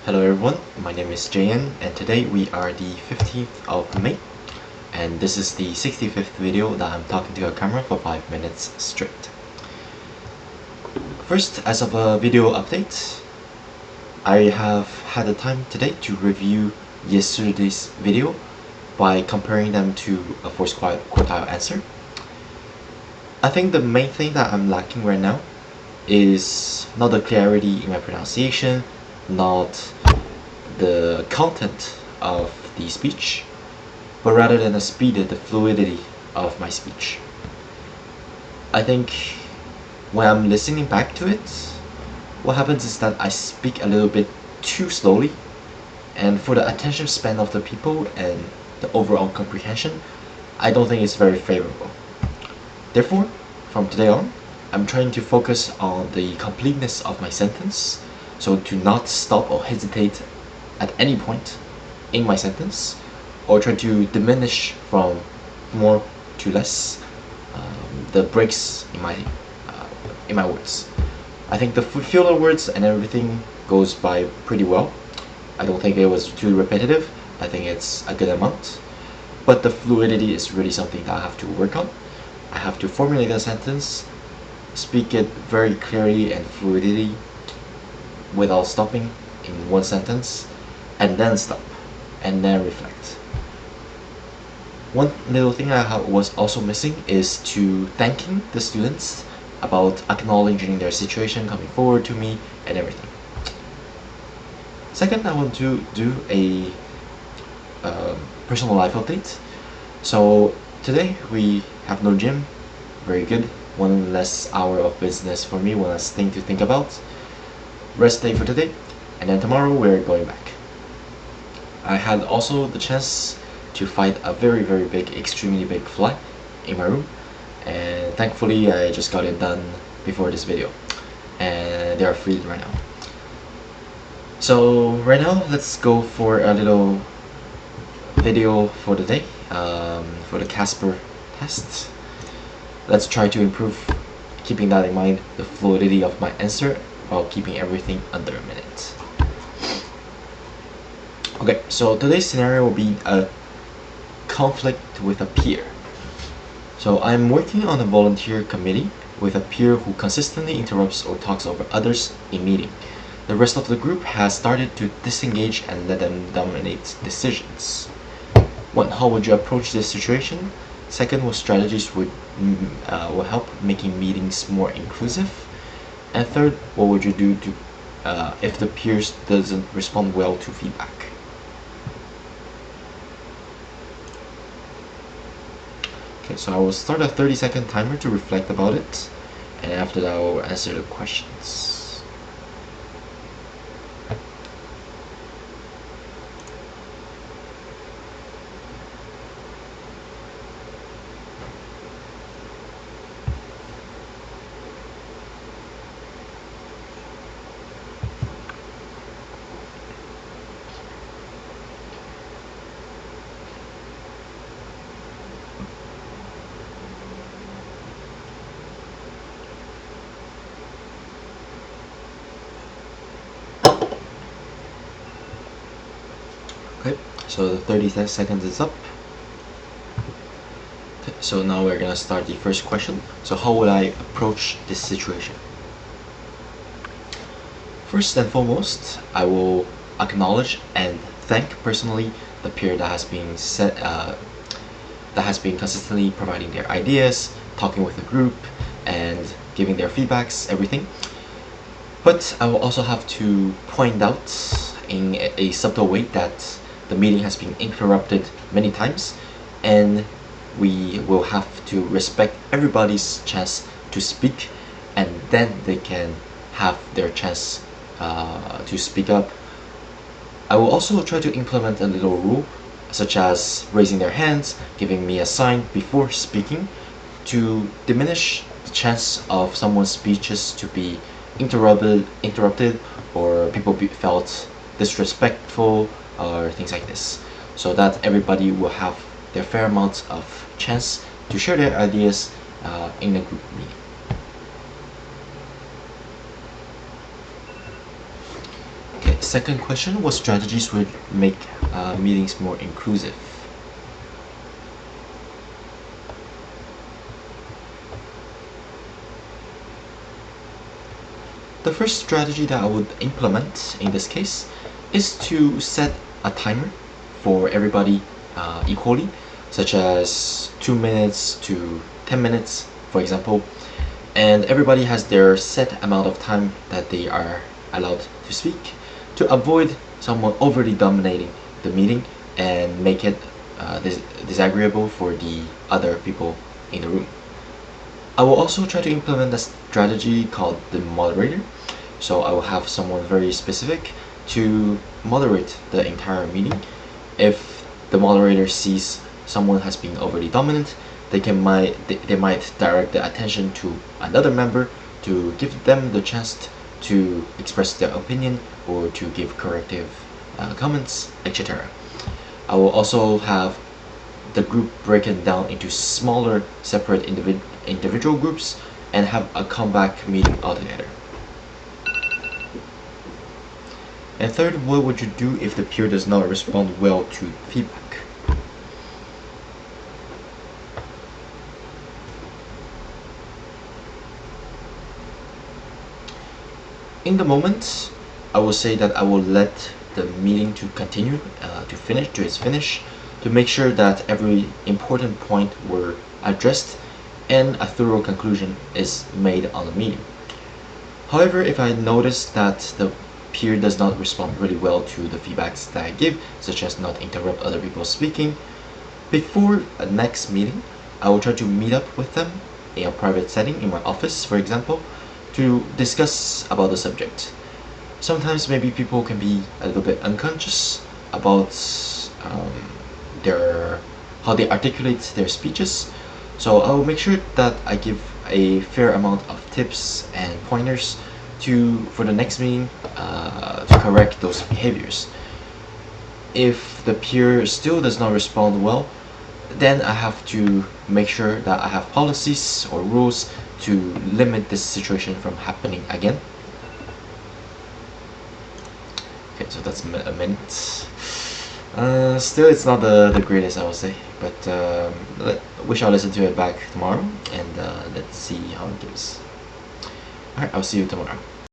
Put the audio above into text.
Hello everyone, my name is JN and today we are the 15th of May and this is the 65th video that I'm talking to a camera for 5 minutes straight. First, as of a video update, I have had the time today to review yesterday's video by comparing them to a force quartile answer. I think the main thing that I'm lacking right now is not the clarity in my pronunciation, not the content of the speech, but rather than the speed, the fluidity of my speech. I think when I'm listening back to it, what happens is that I speak a little bit too slowly, and for the attention span of the people and the overall comprehension, I don't think it's very favorable. Therefore, from today on, I'm trying to focus on the completeness of my sentence, so to not stop or hesitate at any point in my sentence, or try to diminish from more to less the breaks in my words. I think the filler words and everything goes by pretty well. I don't think it was too repetitive. I think it's a good amount, but the fluidity is really something that I have to work on. I have to formulate a sentence, speak it very clearly and fluidity without stopping in one sentence, and then stop and then reflect. One little thing I was also missing is to thanking the students about acknowledging their situation, coming forward to me and everything. Second, I want to do a personal life update. So today we have no gym, very good. One less hour of business for me, one less thing to think about. Rest day for today, and then tomorrow we're going back. I had also the chance to fight a very big, extremely big fly in my room, and thankfully I just got it done before this video, and they are freed right now. So right now let's go for a little video for the day, for the Casper test. Let's try to improve, keeping that in mind, the fluidity of my answer while keeping everything under a minute. Okay, so today's scenario will be a conflict with a peer. So I'm working on a volunteer committee with a peer who consistently interrupts or talks over others in meeting. The rest of the group has started to disengage and let them dominate decisions. One, how would you approach this situation? Second, what strategies will help making meetings more inclusive? And third, what would you do to if the peers doesn't respond well to feedback? Okay, so I will start a 30-second timer to reflect about it, and after that I will answer the questions. Okay, so the 30 seconds is up. Okay, so now we're gonna start the first question. So how would I approach this situation? First and foremost, I will acknowledge and thank personally the peer that has been consistently providing their ideas, talking with the group, and giving their feedbacks, everything. But I will also have to point out in a subtle way that the meeting has been interrupted many times, and we will have to respect everybody's chance to speak, and then they can have their chance to speak up. I will also try to implement a little rule, such as raising their hands, giving me a sign before speaking, to diminish the chance of someone's speeches to be interrupted or people felt disrespectful or things like this, so that everybody will have their fair amount of chance to share their ideas in a group meeting. second question, what strategies would make meetings more inclusive? The first strategy that I would implement in this case is to set a timer for everybody equally, such as 2 minutes to 10 minutes, for example, and everybody has their set amount of time that they are allowed to speak, to avoid someone overly dominating the meeting and make it disagreeable for the other people in the room. I will also try to implement a strategy called the moderator. So I will have someone very specific to moderate the entire meeting. If the moderator sees someone has been overly dominant, they might direct the attention to another member to give them the chance to express their opinion or to give corrective comments, etc. I will also have the group broken down into smaller, separate individual groups and have a comeback meeting altogether. And third, what would you do if the peer does not respond well to feedback? In the moment, I will say that I will let the meeting to continue, to its finish, to make sure that every important point were addressed and a thorough conclusion is made on the meeting. However, if I notice that the peer does not respond really well to the feedbacks that I give, such as not interrupt other people speaking, before a next meeting, I will try to meet up with them in a private setting in my office, for example, to discuss about the subject. Sometimes maybe people can be a little bit unconscious about how they articulate their speeches, so I will make sure that I give a fair amount of tips and pointers for the next meeting to correct those behaviors. If the peer still does not respond well, then I have to make sure that I have policies or rules to limit this situation from happening again. Okay, so that's a minute. Still, it's not the greatest, I would say, but we shall listen to it back tomorrow and let's see how it goes. Alright, I'll see you tomorrow.